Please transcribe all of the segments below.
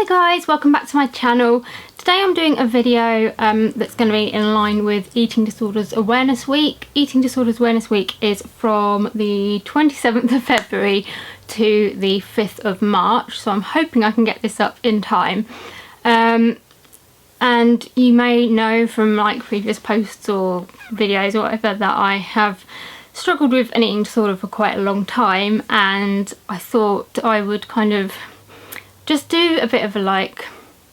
Hi guys, welcome back to my channel. Today I'm doing a video that's going to be in line with Eating Disorders Awareness Week. Eating Disorders Awareness Week is from the 27th of February to the 5th of March, so I'm hoping I can get this up in time. And you may know from like previous posts or videos or whatever that I have struggled with an eating disorder for quite a long time, and I thought I would kind of just do a bit of a like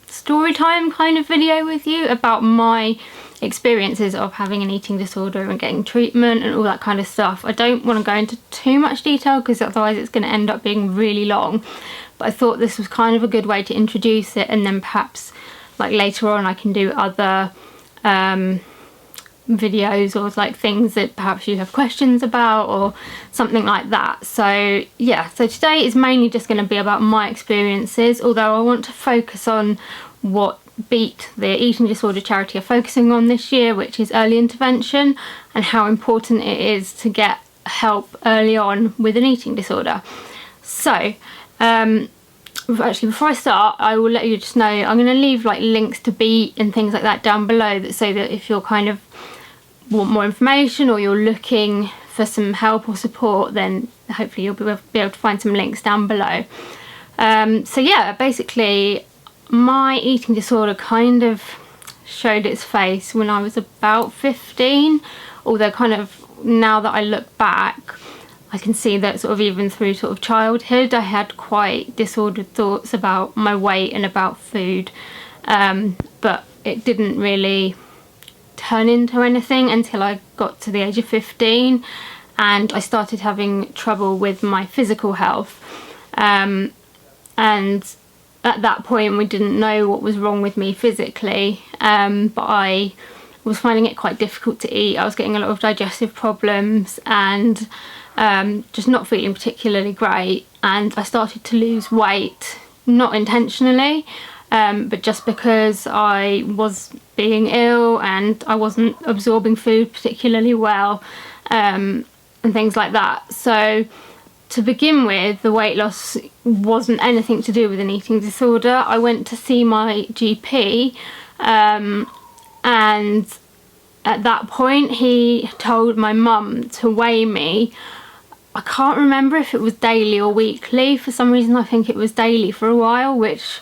story time kind of video with you about my experiences of having an eating disorder and getting treatment and all that kind of stuff. I don't want to go into too much detail because otherwise it's going to end up being really long, but I thought this was kind of a good way to introduce it, and then perhaps like later on I can do other videos or like things that perhaps you have questions about or something like that. So yeah, so today is mainly just going to be about my experiences, although I want to focus on what Beat, the eating disorder charity, are focusing on this year, which is early intervention and how important it is to get help early on with an eating disorder. So actually, before I start, I will let you just know I'm going to leave like links to Beat and things like that down below, so that if you're kind of want more information or you're looking for some help or support, then hopefully you'll be able to find some links down below. So yeah, basically my eating disorder kind of showed its face when I was about 15, although kind of now that I look back I can see that sort of even through sort of childhood I had quite disordered thoughts about my weight and about food, but it didn't really turn into anything until I got to the age of 15 and I started having trouble with my physical health, and at that point we didn't know what was wrong with me physically, but I was finding it quite difficult to eat. I was getting a lot of digestive problems and just not feeling particularly great, and I started to lose weight, not intentionally, but just because I was being ill and I wasn't absorbing food particularly well, and things like that. So to begin with, the weight loss wasn't anything to do with an eating disorder. I went to see my GP, and at that point he told my mum to weigh me. I can't remember if it was daily or weekly. For some reason I think it was daily for a while, which,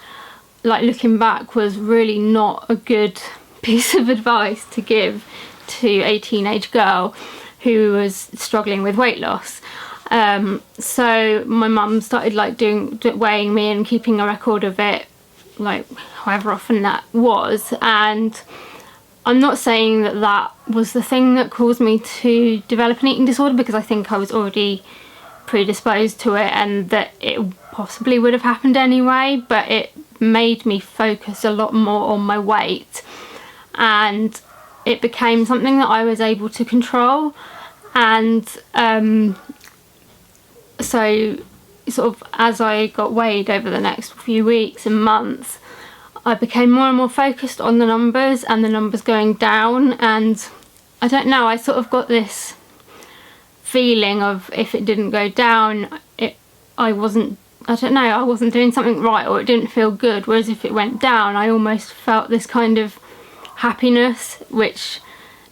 like, looking back, was really not a good piece of advice to give to a teenage girl who was struggling with weight loss. So my mum started like weighing me and keeping a record of it, like however often that was, and I'm not saying that that was the thing that caused me to develop an eating disorder, because I think I was already predisposed to it and that it possibly would have happened anyway, but it made me focus a lot more on my weight, and it became something that I was able to control. And so sort of as I got weighed over the next few weeks and months, I became more and more focused on the numbers and the numbers going down, and I don't know, I sort of got this feeling of if it didn't go down, I wasn't doing something right, or it didn't feel good, whereas if it went down I almost felt this kind of happiness, which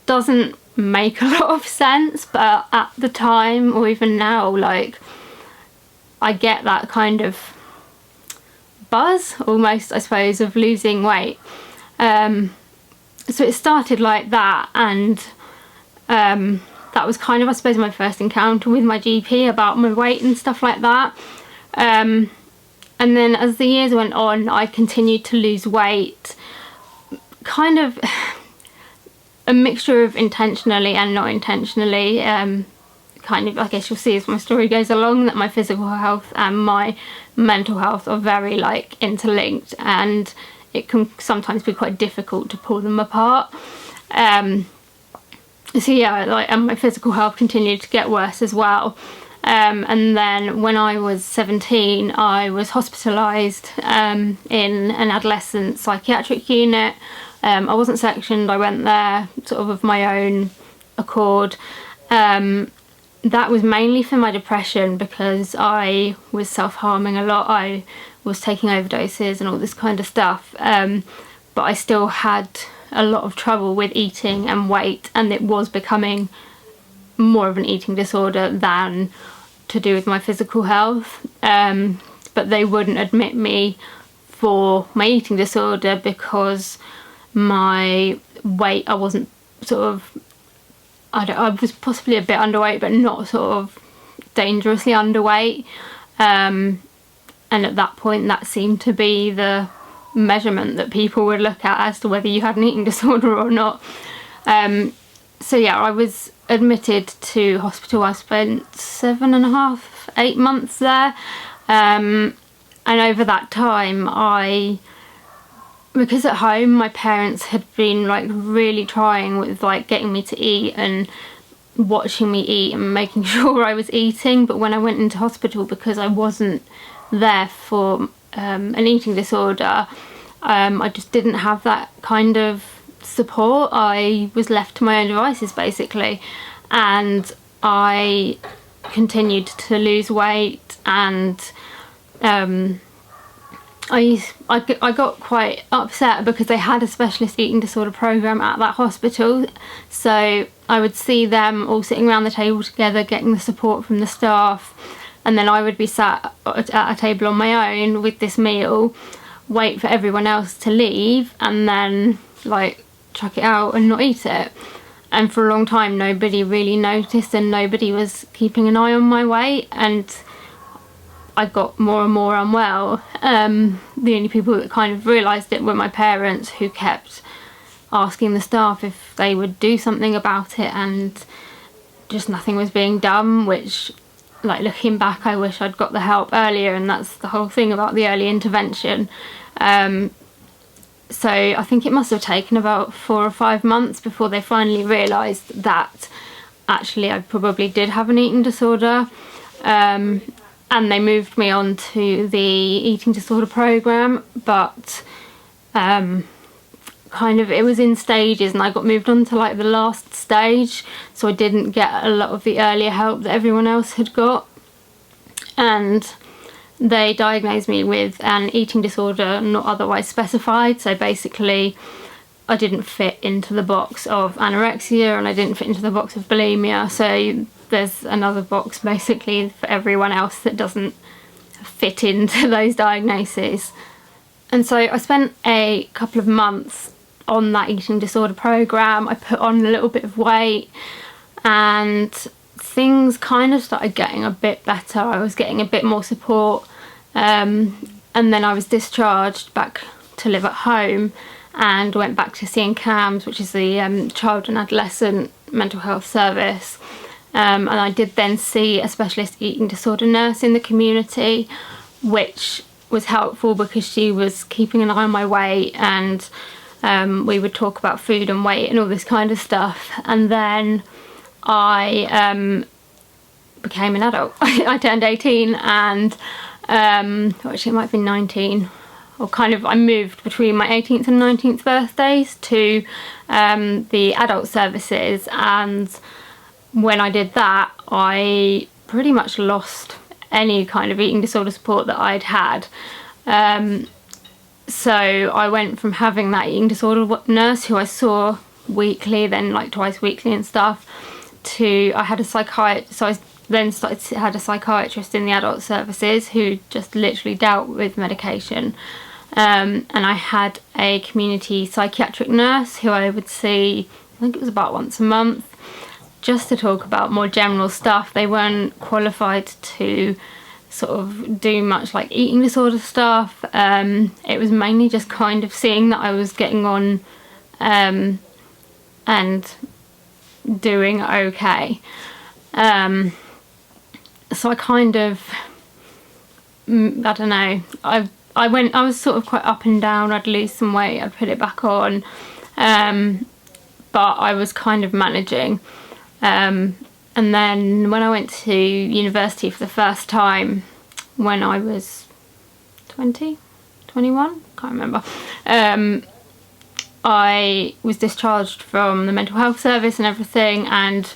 doesn't make a lot of sense, but at the time or even now, like, I get that kind of buzz almost, I suppose, of losing weight. So it started like that, and that was kind of, I suppose, my first encounter with my GP about my weight and stuff like that. And then as the years went on, I continued to lose weight, kind of a mixture of intentionally and not intentionally. Kind of, I guess you'll see as my story goes along, that my physical health and my mental health are very like interlinked, and it can sometimes be quite difficult to pull them apart. So yeah, like, and my physical health continued to get worse as well. And then when I was 17, I was hospitalised in an adolescent psychiatric unit. I wasn't sectioned, I went there sort of my own accord. That was mainly for my depression, because I was self-harming a lot. I was taking overdoses and all this kind of stuff, but I still had a lot of trouble with eating and weight, and it was becoming more of an eating disorder than to do with my physical health. But they wouldn't admit me for my eating disorder because my weight, I wasn't sort of, I was possibly a bit underweight, but not sort of dangerously underweight. And at that point, that seemed to be the measurement that people would look at as to whether you had an eating disorder or not. So yeah, I was admitted to hospital. I spent 7.5, 8 months there. And over that time, because at home my parents had been like really trying with like getting me to eat and watching me eat and making sure I was eating, but when I went into hospital, because I wasn't there for an eating disorder, I just didn't have that kind of support. I was left to my own devices basically, and I continued to lose weight, and I got quite upset because they had a specialist eating disorder program at that hospital, so I would see them all sitting around the table together getting the support from the staff, and then I would be sat at a table on my own with this meal, wait for everyone else to leave, and then like chuck it out and not eat it. And for a long time nobody really noticed and nobody was keeping an eye on my weight, and I got more and more unwell. The only people that kind of realised it were my parents, who kept asking the staff if they would do something about it, and just nothing was being done, which, like, looking back, I wish I'd got the help earlier, and that's the whole thing about the early intervention. So I think it must have taken about 4 or 5 months before they finally realised that actually I probably did have an eating disorder. And they moved me on to the eating disorder program, but kind of it was in stages, and I got moved on to like the last stage, so I didn't get a lot of the earlier help that everyone else had got. And they diagnosed me with an eating disorder not otherwise specified, so basically I didn't fit into the box of anorexia and I didn't fit into the box of bulimia, so there's another box basically for everyone else that doesn't fit into those diagnoses. And so I spent a couple of months on that eating disorder program. I put on a little bit of weight and things kind of started getting a bit better. I was getting a bit more support, and then I was discharged back to live at home and went back to seeing CAMS, which is the Child and Adolescent Mental Health Service. And I did then see a specialist eating disorder nurse in the community, which was helpful because she was keeping an eye on my weight, and we would talk about food and weight and all this kind of stuff. And then I became an adult. I turned 18 and actually it might have been 19, or kind of I moved between my 18th and 19th birthdays to the adult services, and when I did that I pretty much lost any kind of eating disorder support that I'd had. So I went from having that eating disorder nurse who I saw weekly, then like twice weekly and stuff, to I had a psychiatrist. So I then had a psychiatrist in the adult services who just literally dealt with medication, and I had a community psychiatric nurse who I would see, I think it was about once a month, just to talk about more general stuff. They weren't qualified to sort of do much like eating disorder stuff. It was mainly just kind of seeing that I was getting on and doing okay. So I kind of, I don't know, I was sort of quite up and down. I'd lose some weight, I'd put it back on, but I was kind of managing. And then when I went to university for the first time, when I was 20, 21, can't remember, I was discharged from the mental health service and everything, and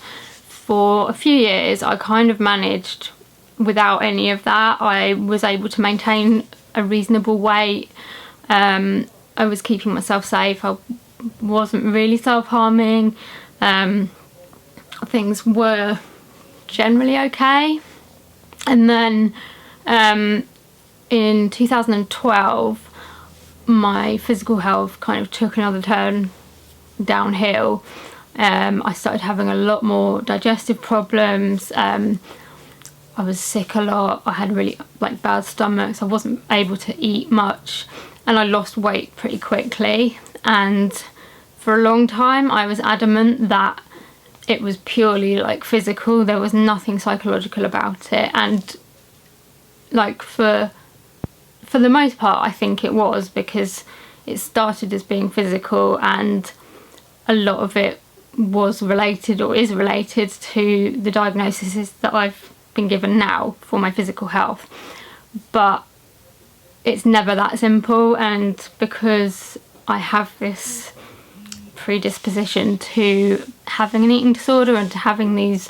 for a few years I kind of managed without any of that. I was able to maintain a reasonable weight. I was keeping myself safe. I wasn't really self-harming. Things were generally okay. And then in 2012, my physical health kind of took another turn downhill. I started having a lot more digestive problems. I was sick a lot. I had really bad stomachs. I wasn't able to eat much, and I lost weight pretty quickly. And for a long time I was adamant that it was purely physical. There was nothing psychological about it, and for the most part I think it was, because it started as being physical, and a lot of it was related or is related to the diagnoses that I've been given now for my physical health. But it's never that simple, and because I have this predisposition to having an eating disorder and to having these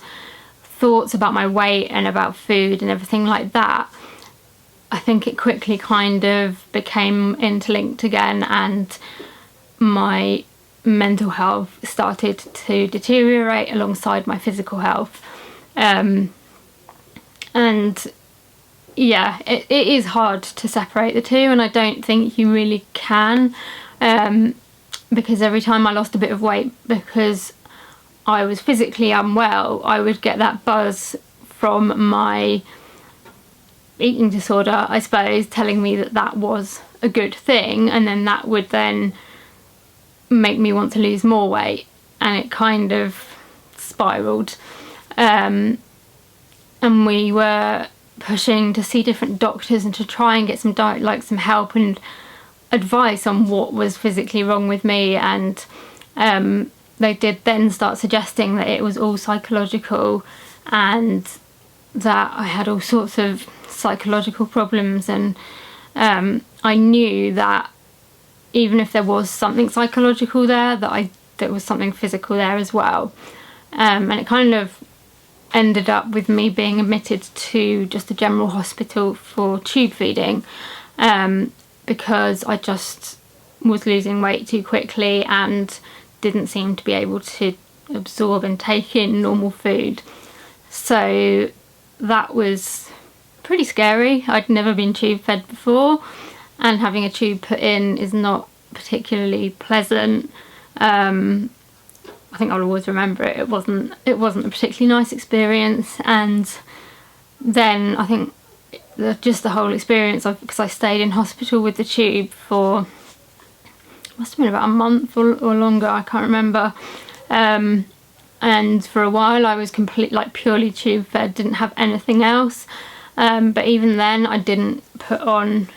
thoughts about my weight and about food and everything like that, I think it quickly kind of became interlinked again, and my mental health started to deteriorate alongside my physical health. And yeah, it is hard to separate the two, and I don't think you really can, because every time I lost a bit of weight because I was physically unwell, I would get that buzz from my eating disorder, I suppose, telling me that that was a good thing, and then that would then make me want to lose more weight, and it kind of spiraled. And we were pushing to see different doctors and to try and get some some help and advice on what was physically wrong with me, and they did then start suggesting that it was all psychological and that I had all sorts of psychological problems. And I knew that even if there was something psychological there, that there was something physical there as well. And it kind of ended up with me being admitted to just a general hospital for tube feeding, because I just was losing weight too quickly and didn't seem to be able to absorb and take in normal food. So that was pretty scary. I'd never been tube fed before, and having a tube put in is not particularly pleasant. I think I'll always remember it. It wasn't a particularly nice experience. And then I think just the whole experience, because I stayed in hospital with the tube for, must have been about a month or longer, I can't remember. And for a while I was purely tube fed, didn't have anything else. But even then I didn't put on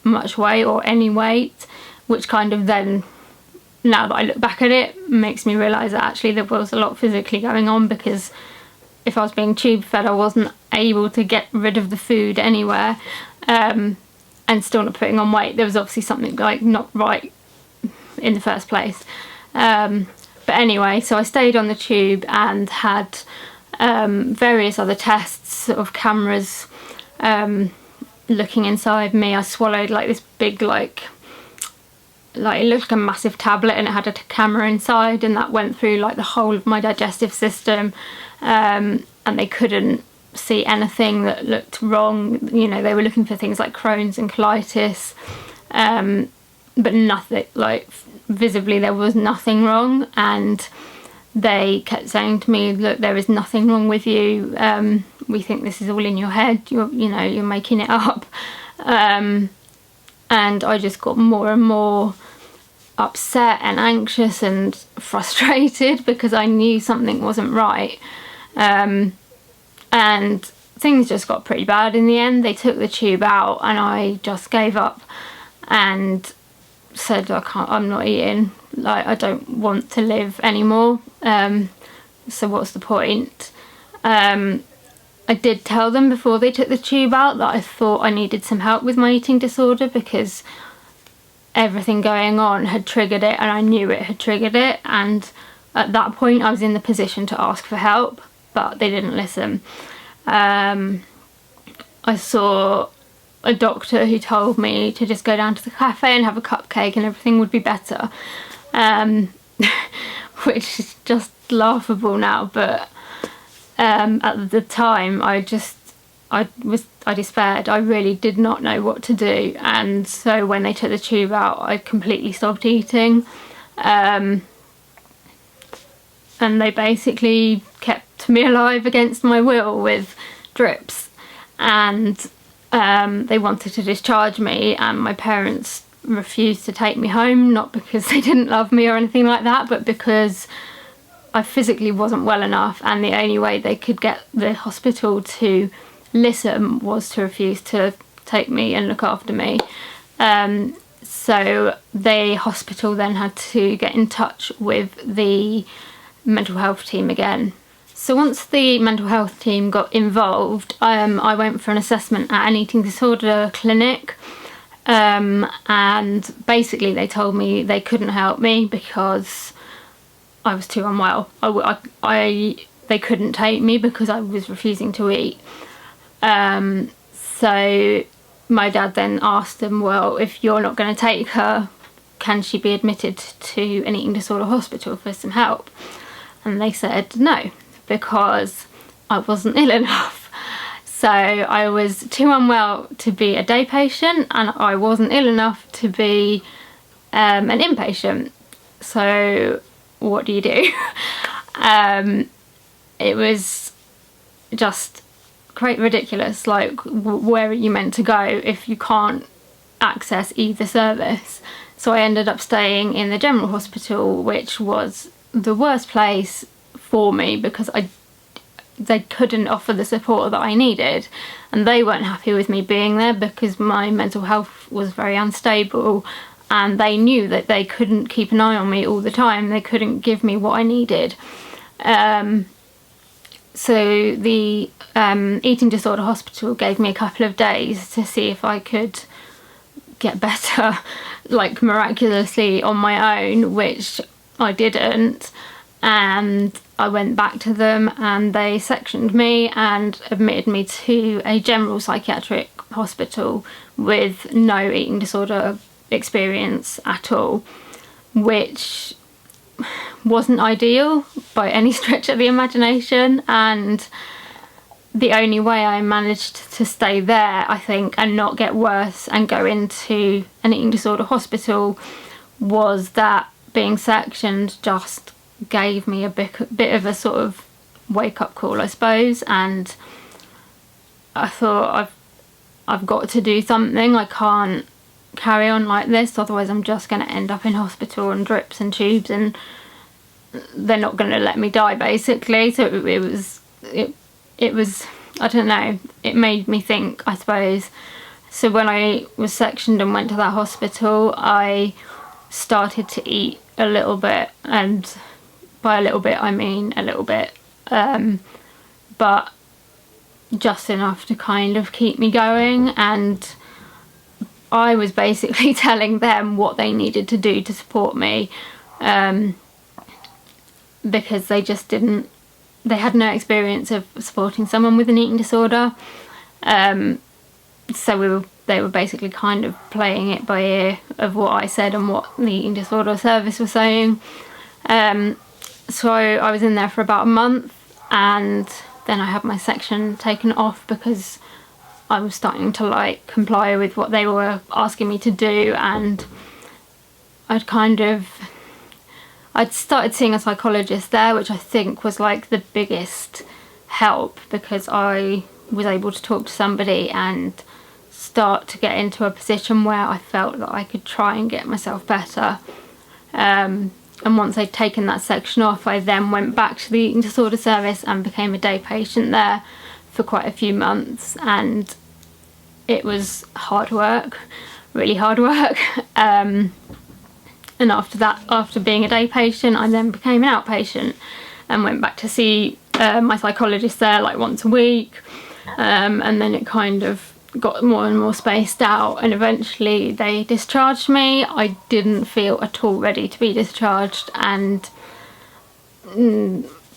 much weight or any weight, which kind of then, now that I look back at it, makes me realise that actually there was a lot physically going on, because if I was being tube fed I wasn't able to get rid of the food anywhere, and still not putting on weight. There was obviously something not right in the first place. But anyway, so I stayed on the tube and had various other tests, sort of cameras looking inside me. I swallowed this big it looked like a massive tablet, and it had a camera inside, and that went through the whole of my digestive system, and they couldn't see anything that looked wrong. They were looking for things like Crohn's and colitis, but nothing, visibly there was nothing wrong. And they kept saying to me, look, there is nothing wrong with you, we think this is all in your head, you're making it up. And I just got more and more upset and anxious and frustrated, because I knew something wasn't right. And things just got pretty bad in the end. They took the tube out and I just gave up and said, I'm not eating, I don't want to live anymore, so what's the point? I did tell them before they took the tube out that I thought I needed some help with my eating disorder, because everything going on had triggered it, and I knew it had triggered it, and at that point I was in the position to ask for help, but they didn't listen. I saw a doctor who told me to just go down to the cafe and have a cupcake and everything would be better, which is just laughable now, but at the time I despaired. I really did not know what to do, and so when they took the tube out I completely stopped eating, and they basically kept me alive against my will with drips, and they wanted to discharge me, and my parents refused to take me home, not because they didn't love me or anything like that, but because I physically wasn't well enough, and the only way they could get the hospital to listen was to refuse to take me and look after me. So the hospital then had to get in touch with the mental health team again. So once the mental health team got involved, I went for an assessment at an eating disorder clinic, and basically they told me they couldn't help me because I was too unwell. They couldn't take me because I was refusing to eat. So my dad then asked them, well, if you're not going to take her, can she be admitted to an eating disorder hospital for some help? And they said no, because I wasn't ill enough. So I was too unwell to be a day patient, and I wasn't ill enough to be an inpatient. So what do you do? It was just quite ridiculous. Like, where are you meant to go if you can't access either service? So I ended up staying in the general hospital, which was the worst place for me because they couldn't offer the support that I needed, and they weren't happy with me being there because my mental health was very unstable, and they knew that they couldn't keep an eye on me all the time. They couldn't give me what I needed. So the eating disorder hospital gave me a couple of days to see if I could get better, like miraculously on my own, which I didn't. And I went back to them and they sectioned me and admitted me to a general psychiatric hospital with no eating disorder experience at all, which wasn't ideal by any stretch of the imagination. And the only way I managed to stay there, I think, and not get worse and go into an eating disorder hospital was that being sectioned just gave me a bit of a sort of wake-up call, I suppose. And I thought, I've got to do something. I can't carry on like this, otherwise I'm just going to end up in hospital and drips and tubes, and they're not going to let me die, basically. So it was I don't know, it made me think, I suppose. So when I was sectioned and went to that hospital, I started to eat a little bit, and by a little bit I mean a little bit, but just enough to kind of keep me going. And I was basically telling them what they needed to do to support me, because they just didn't, they had no experience of supporting someone with an eating disorder. So they were basically kind of playing it by ear of what I said and what the eating disorder service was saying. So I was in there for about a month, and then I had my section taken off because I was starting to like comply with what they were asking me to do, and I'd started seeing a psychologist there, which I think was like the biggest help, because I was able to talk to somebody and start to get into a position where I felt that I could try and get myself better. And once I'd taken that section off, I then went back to the eating disorder service and became a day patient there for quite a few months, and it was hard work, really hard work. And after that, after being a day patient, I then became an outpatient and went back to see my psychologist there like once a week, and then it kind of got more and more spaced out, and eventually they discharged me. I didn't feel at all ready to be discharged, and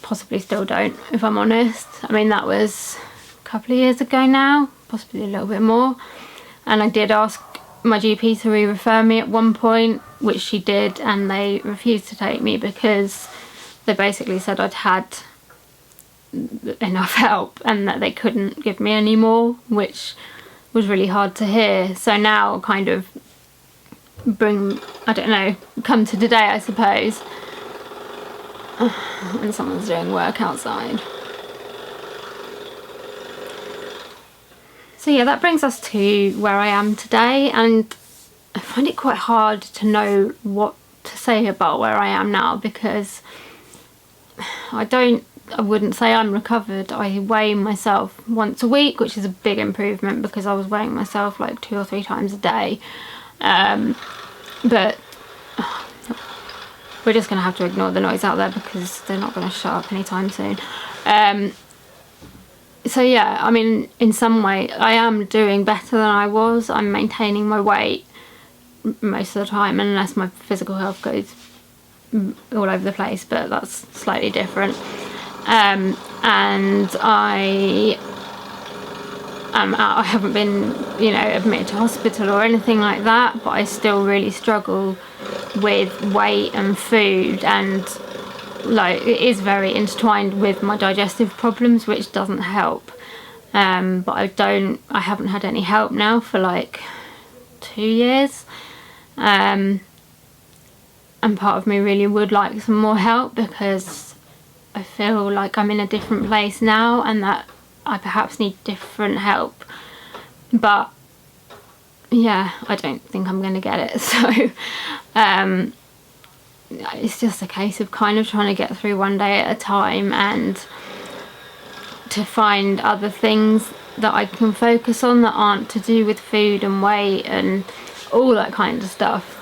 possibly still don't, if I'm honest. I mean, that was a couple of years ago now, possibly a little bit more. and I did ask my GP to re-refer me at one point, which she did, and they refused to take me because they basically said I'd had enough help and that they couldn't give me any more, which was really hard to hear. So now kind of come to today, I suppose. And someone's doing work outside. So yeah, that brings us to where I am today, and I find it quite hard to know what to say about where I am now, because I wouldn't say I'm recovered. I weigh myself once a week, which is a big improvement because I was weighing myself like 2 or 3 times a day. But we're just going to have to ignore the noise out there because they're not going to shut up anytime soon. So yeah, I mean, in some way I am doing better than I was. I'm maintaining my weight most of the time, unless my physical health goes all over the place, but that's slightly different. And I haven't been, admitted to hospital or anything like that, but I still really struggle with weight and food, and like it is very intertwined with my digestive problems, which doesn't help. But I haven't had any help now for like 2 years. And part of me really would like some more help, because I feel like I'm in a different place now and that I perhaps need different help. But yeah, I don't think I'm going to get it. So it's just a case of kind of trying to get through one day at a time, and to find other things that I can focus on that aren't to do with food and weight and all that kind of stuff.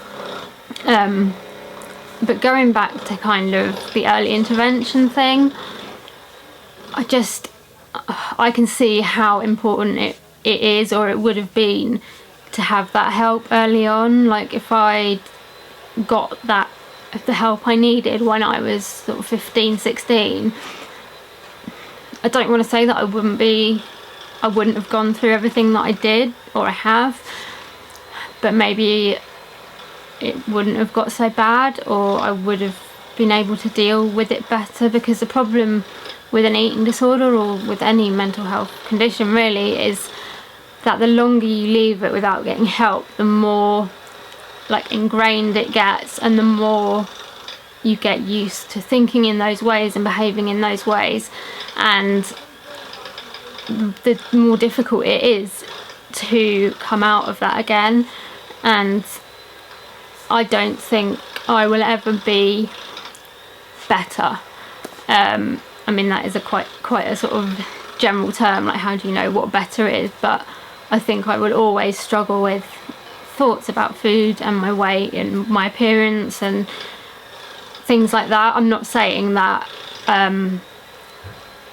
But going back to kind of the early intervention thing, I can see how important it is, or it would have been, to have that help early on. Like if I got the help I needed when I was sort of 15, 16, I don't want to say that I wouldn't have gone through everything that I did, or I have, but maybe it wouldn't have got so bad, or I would have been able to deal with it better. Because the problem with an eating disorder, or with any mental health condition really, is that the longer you leave it without getting help, the more like ingrained it gets, and the more you get used to thinking in those ways and behaving in those ways, and the more difficult it is to come out of that again. And I don't think I will ever be better. I mean, that is quite a sort of general term, like how do you know what better is, but I think I will always struggle with thoughts about food and my weight and my appearance and things like that. I'm not saying that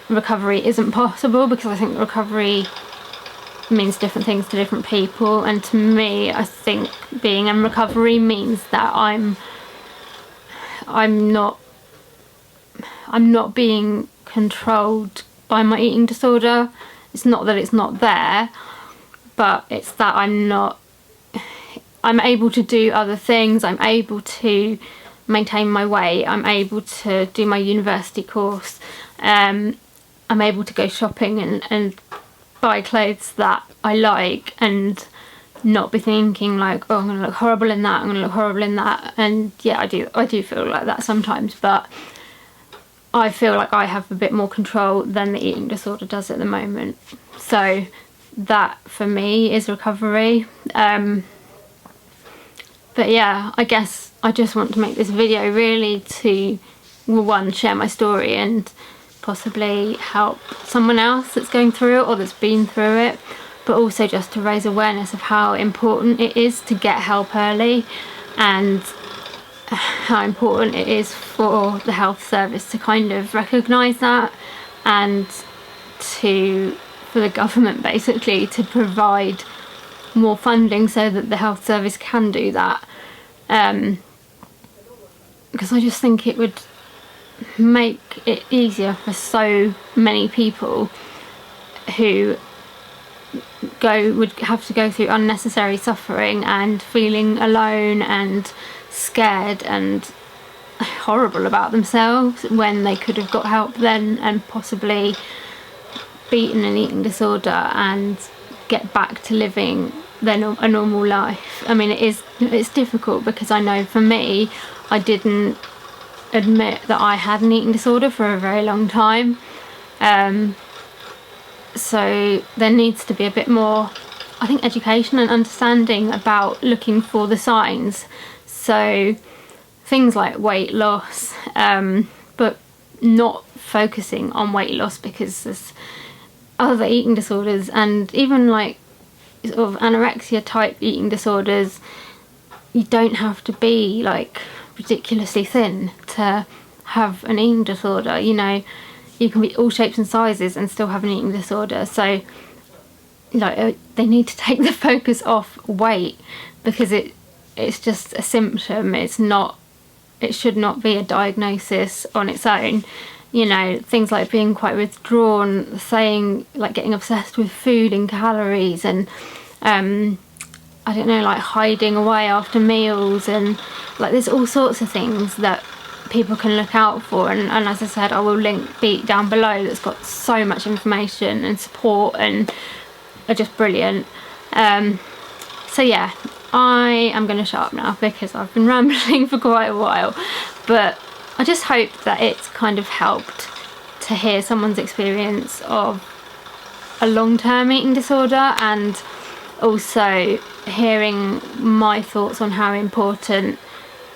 recovery isn't possible, because I think recovery means different things to different people, and to me I think being in recovery means that I'm not being controlled by my eating disorder. It's not that it's not there, but it's that I'm able to do other things. I'm able to maintain my weight. I'm able to do my university course. I'm able to go shopping and buy clothes that I like, and not be thinking like, oh, I'm gonna look horrible in that, I'm gonna look horrible in that. And yeah, I do feel like that sometimes, but I feel like I have a bit more control than the eating disorder does at the moment. So that for me is recovery. But yeah, I guess I just want to make this video really to, well, one, share my story and possibly help someone else that's going through it or that's been through it, but also just to raise awareness of how important it is to get help early, and how important it is for the health service to kind of recognise that, and for the government basically to provide more funding so that the health service can do that. Because I just think it would make it easier for so many people who would have to go through unnecessary suffering and feeling alone and scared and horrible about themselves when they could have got help then and possibly beaten an eating disorder and get back to living a normal life. I mean, it's difficult because I know for me, I didn't admit that I had an eating disorder for a very long time. So there needs to be a bit more, I think, education and understanding about looking for the signs. So things like weight loss, but not focusing on weight loss because there's other eating disorders, and even like sort of anorexia type eating disorders, you don't have to be like ridiculously thin to have an eating disorder. You know, you can be all shapes and sizes and still have an eating disorder. So like they need to take the focus off weight because it's just a symptom. It should not be a diagnosis on its own. You know, things like being quite withdrawn, saying like getting obsessed with food and calories, and I don't know, like hiding away after meals, and like there's all sorts of things that people can look out for, and as I said, I will link Beat down below that's got so much information and support and are just brilliant. So yeah, I am going to shut up now because I've been rambling for quite a while, but I just hope that it's kind of helped to hear someone's experience of a long-term eating disorder, and also hearing my thoughts on how important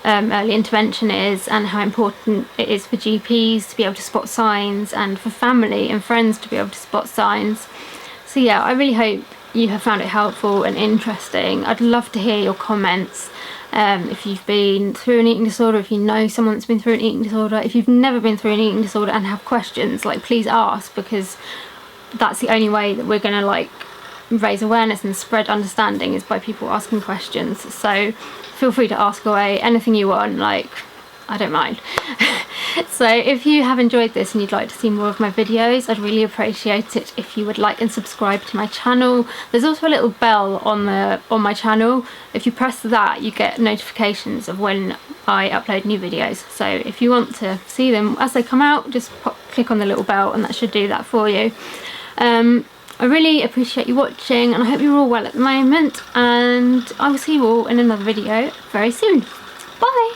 early intervention is, and how important it is for GPs to be able to spot signs, and for family and friends to be able to spot signs. So yeah, I really hope you have found it helpful and interesting. I'd love to hear your comments. If you've been through an eating disorder, if you know someone that's been through an eating disorder, if you've never been through an eating disorder and have questions, like please ask, because that's the only way that we're going to like raise awareness and spread understanding, is by people asking questions. So feel free to ask away anything you want, like I don't mind. So if you have enjoyed this and you'd like to see more of my videos, I'd really appreciate it if you would like and subscribe to my channel. There's also a little bell on my channel. If you press that, you get notifications of when I upload new videos. So if you want to see them as they come out, just click on the little bell and that should do that for you. I really appreciate you watching, and I hope you're all well at the moment, and I will see you all in another video very soon. Bye!